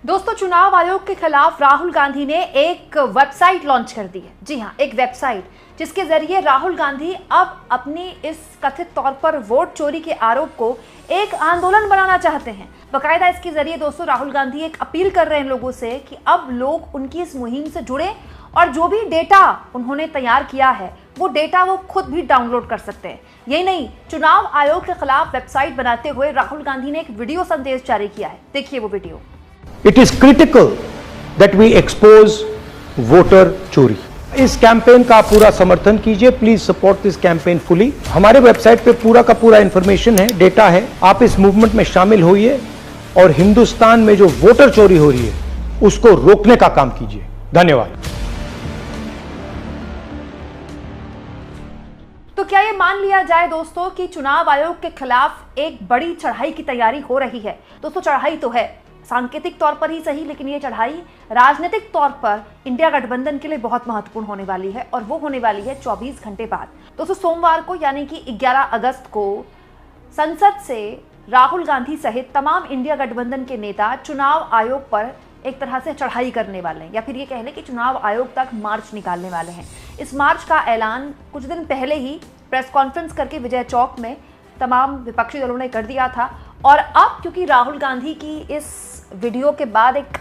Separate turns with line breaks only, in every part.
दोस्तों, चुनाव आयोग के खिलाफ राहुल गांधी ने एक वेबसाइट लॉन्च कर दी है। जी हां, एक वेबसाइट जिसके जरिए राहुल गांधी अब अपनी इस कथित तौर पर वोट चोरी के आरोप को एक आंदोलन बनाना चाहते हैं। बाकायदा इसके जरिए दोस्तों राहुल गांधी एक अपील कर रहे हैं लोगों से कि अब लोग उनकी इस मुहिम से जुड़े और जो भी डेटा उन्होंने तैयार किया है वो डेटा वो खुद भी डाउनलोड कर सकते हैं। यही नहीं, चुनाव आयोग के खिलाफ वेबसाइट बनाते हुए राहुल गांधी ने एक वीडियो संदेश जारी किया है। देखिए वो video.
It is critical that we expose voter चोरी। इस कैंपेन का पूरा समर्थन कीजिए। Please support this campaign fully. हमारे वेबसाइट पे पूरा का पूरा इंफॉर्मेशन है, डेटा है। आप इस मूवमेंट में शामिल होइए और हिंदुस्तान में जो वोटर चोरी हो रही है उसको रोकने का काम कीजिए। धन्यवाद।
तो क्या ये मान लिया जाए दोस्तों कि चुनाव आयोग के खिलाफ एक बड़ी चढ़ाई की तैयारी हो रही है? दोस्तों, चढ़ाई तो है, सांकेतिक तौर पर ही सही, लेकिन ये चढ़ाई राजनीतिक तौर पर इंडिया गठबंधन के लिए बहुत महत्वपूर्ण होने वाली है और वो होने वाली है 24 घंटे बाद। दोस्तों, सोमवार को यानी कि 11 अगस्त को संसद से राहुल गांधी सहित तमाम इंडिया गठबंधन के नेता चुनाव आयोग पर एक तरह से चढ़ाई करने वाले हैं, या फिर ये कह लें कि चुनाव आयोग तक मार्च निकालने वाले हैं। इस मार्च का ऐलान कुछ दिन पहले ही प्रेस कॉन्फ्रेंस करके विजय चौक में तमाम विपक्षी दलों ने कर दिया था। और अब क्योंकि राहुल गांधी की इस वीडियो के बाद एक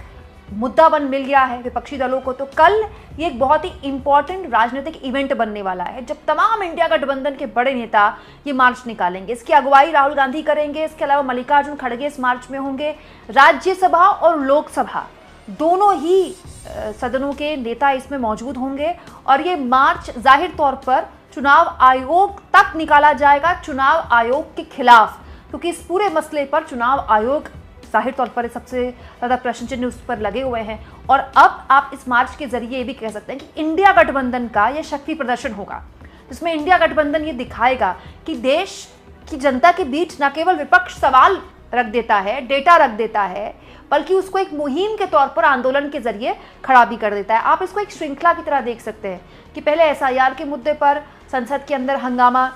मुद्दा बन मिल गया है विपक्षी दलों को, तो कल ये एक बहुत ही इंपॉर्टेंट राजनीतिक इवेंट बनने वाला है जब तमाम इंडिया गठबंधन के बड़े नेता ये मार्च निकालेंगे। इसकी अगुवाई राहुल गांधी करेंगे। इसके अलावा मल्लिकार्जुन खड़गे इस मार्च में होंगे। राज्यसभा और लोकसभा दोनों ही सदनों के नेता इसमें मौजूद होंगे और ये मार्च जाहिर तौर पर चुनाव आयोग तक निकाला जाएगा, चुनाव आयोग के खिलाफ, क्योंकि इस पूरे मसले पर चुनाव आयोग जाहिर तौर पर सबसे ज़्यादा प्रश्न चिन्ह उस पर लगे हुए हैं। और अब आप इस मार्च के जरिए ये भी कह सकते हैं कि इंडिया गठबंधन का ये शक्ति प्रदर्शन होगा, जिसमें इंडिया गठबंधन ये दिखाएगा कि देश की जनता के बीच न केवल विपक्ष सवाल रख देता है, डेटा रख देता है, बल्कि उसको एक मुहिम के तौर पर आंदोलन के जरिए खड़ा भी कर देता है। आप इसको एक श्रृंखला की तरह देख सकते हैं कि पहले एसआईआर के मुद्दे पर संसद के अंदर हंगामा,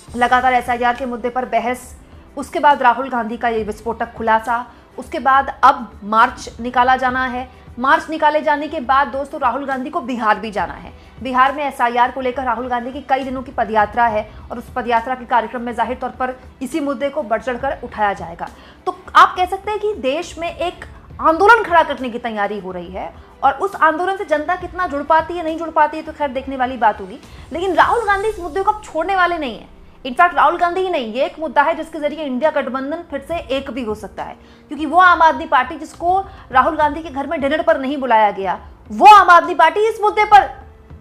लगातार एसआईआर के मुद्दे पर बहस, उसके बाद राहुल गांधी का ये विस्फोटक खुलासा, उसके बाद अब मार्च निकाला जाना है। मार्च निकाले जाने के बाद दोस्तों राहुल गांधी को बिहार भी जाना है। बिहार में एसआईआर को लेकर राहुल गांधी की कई दिनों की पदयात्रा है और उस पदयात्रा के कार्यक्रम में जाहिर तौर पर इसी मुद्दे को बढ़ चढ़कर उठाया जाएगा। तो आप कह सकते हैं कि देश में एक आंदोलन खड़ा करने की तैयारी हो रही है और उस आंदोलन से जनता कितना जुड़ पाती है नहीं जुड़ पाती है तो खैर देखने वाली बात होगी। लेकिन राहुल गांधी इस मुद्दे को अब छोड़ने वाले नहीं है। इनफैक्ट राहुल गांधी ही नहीं, ये एक मुद्दा है जिसके जरिए इंडिया गठबंधन फिर से एक भी हो सकता है, क्योंकि वो आम आदमी पार्टी जिसको राहुल गांधी के घर में डिनर पर नहीं बुलाया गया, वो आम आदमी पार्टी इस मुद्दे पर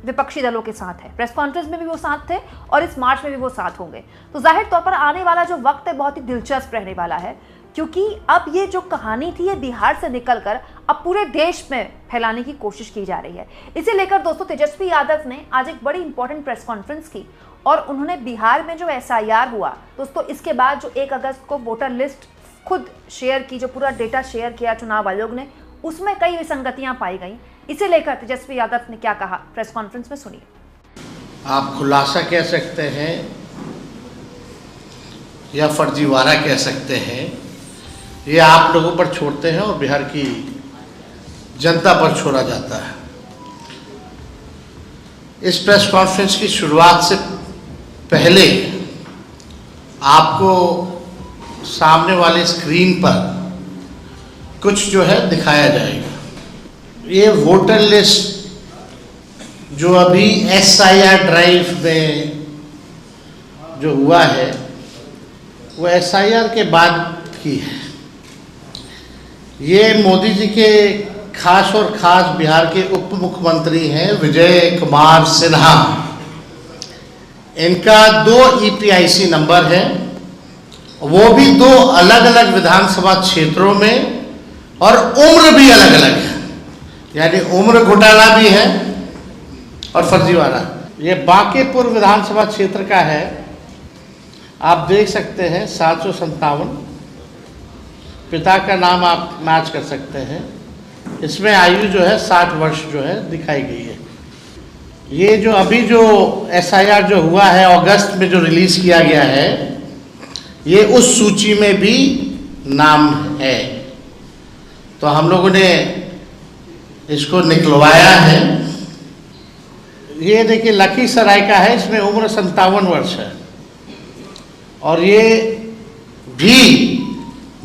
विपक्षी दलों के साथ है। प्रेस कॉन्फ्रेंस में भी वो साथ थे और इस मार्च में भी वो साथ होंगे। तो जाहिर तौर पर आने वाला जो वक्त है बहुत ही दिलचस्प रहने वाला है, क्योंकि अब ये जो कहानी थी ये बिहार से निकलकर अब पूरे देश में फैलाने की कोशिश की जा रही है। इसे लेकर दोस्तों तेजस्वी यादव ने आज एक बड़ी इंपॉर्टेंट प्रेस कॉन्फ्रेंस की और उन्होंने बिहार में जो एसआईआर हुआ दोस्तों, इसके बाद जो 1 अगस्त को वोटर लिस्ट खुद शेयर की, जो पूरा डेटा शेयर किया चुनाव आयोग ने, उसमें कई विसंगतियां पाई गई। इसे लेकर तेजस्वी यादव ने क्या कहा प्रेस कॉन्फ्रेंस में, सुनिए।
आप खुलासा कह सकते हैं या फर्जीवाड़ा कह सकते हैं, ये आप लोगों पर छोड़ते हैं और बिहार की जनता पर छोड़ा जाता है। इस प्रेस कॉन्फ्रेंस की शुरुआत से पहले आपको सामने वाले स्क्रीन पर कुछ जो है दिखाया जाएगा। ये वोटर लिस्ट जो अभी एसआईआर ड्राइव में जो हुआ है वो एसआईआर के बाद की है। ये मोदी जी के खास और खास बिहार के उप मुख्यमंत्री हैं विजय कुमार सिन्हा। इनका 2 ईपीआईसी नंबर है, वो भी 2 अलग अलग विधानसभा क्षेत्रों में, और उम्र भी अलग अलग है, यानी उम्र घोटाला भी है और फर्जीवाड़ा। ये बांकीपुर विधानसभा क्षेत्र का है, आप देख सकते हैं 757। पिता का नाम आप मैच कर सकते हैं। इसमें आयु जो है 60 वर्ष जो है दिखाई गई है। ये जो अभी जो एसआईआर जो हुआ है अगस्त में जो रिलीज किया गया है, ये उस सूची में भी नाम है। तो हम लोगों ने इसको निकलवाया है। ये देखिए लखीसराय का है, इसमें उम्र 57 वर्ष है और ये भी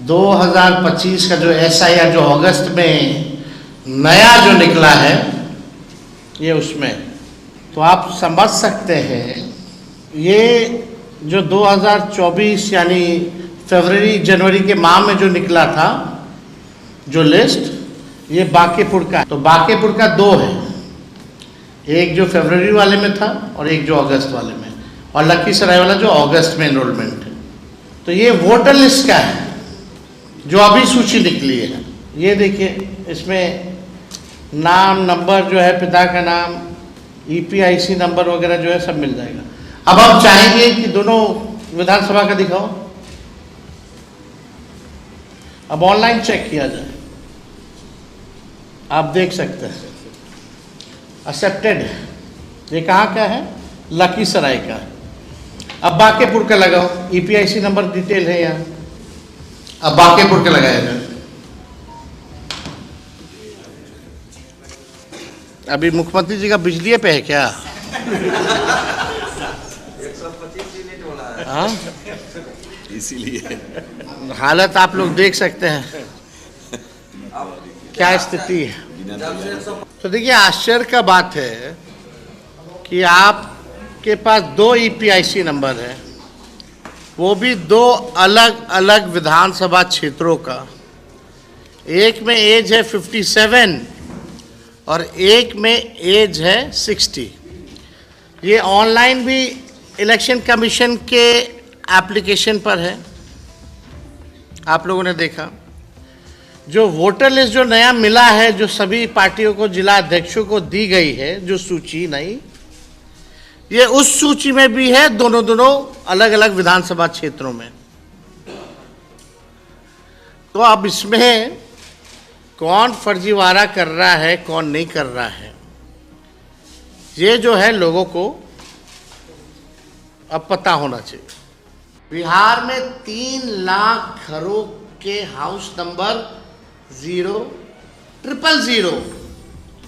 2025 का जो SIR जो अगस्त में नया जो निकला है ये उसमें, तो आप समझ सकते हैं ये जो 2024 यानी फरवरी जनवरी के माह में जो निकला था जो लिस्ट, ये बांकीपुर का, तो बांकीपुर का 2 है, एक जो फरवरी वाले में था और एक जो अगस्त वाले में, और लखीसराय वाला जो अगस्त में एनरोलमेंट है। तो ये वोटर लिस्ट का है जो अभी सूची निकली है। ये देखिए इसमें नाम, नंबर जो है, पिता का नाम, EPIC नंबर वगैरह जो है सब मिल जाएगा। अब आप चाहेंगे कि दोनों विधानसभा का दिखाओ, अब ऑनलाइन चेक किया जाए, आप देख सकते हैं एक्सेप्टेड है। ये कहाँ का है? लखीसराय का। अब बांकीपुर का लगाओ, EPIC नंबर डिटेल है यहाँ, अब बांकीपुर का लगाया जाए। अभी मुख्यमंत्री जी का बिजली पे है क्या?
125 यूनिट बोला है।
हाँ,
इसीलिए
हालत आप लोग देख सकते हैं क्या स्थिति है। तो देखिए आश्चर्य का बात है कि आपके पास 2 EPIC नंबर है, वो भी 2 अलग अलग विधानसभा क्षेत्रों का। एक में एज है 57 और एक में एज है 60। ये ऑनलाइन भी इलेक्शन कमीशन के एप्लीकेशन पर है, आप लोगों ने देखा। जो वोटर लिस्ट जो नया मिला है, जो सभी पार्टियों को, जिला अध्यक्षों को दी गई है जो सूची नई, ये उस सूची में भी है, दोनों अलग अलग विधानसभा क्षेत्रों में। तो अब इसमें कौन फर्जीवाड़ा कर रहा है, कौन नहीं कर रहा है, ये जो है लोगों को अब पता होना चाहिए। बिहार में 3 लाख घरों के हाउस नंबर 00000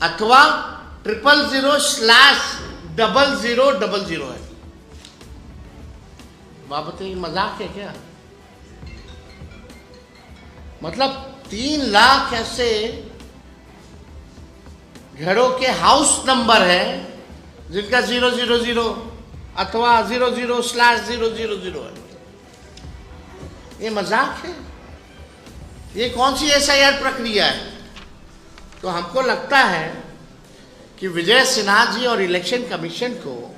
अथवा 000/0000 है। बात बताइए, मजाक है क्या? मतलब 3 लाख ऐसे घरों के हाउस नंबर है जिनका 000 अथवा 00/000 है। ये मजाक है? ये कौन सी SIR प्रक्रिया है? तो हमको लगता है कि विजय सिन्हा जी और इलेक्शन कमीशन को,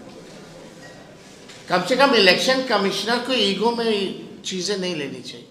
कम से कम इलेक्शन कमिश्नर को ईगो में चीज़ें नहीं लेनी चाहिए।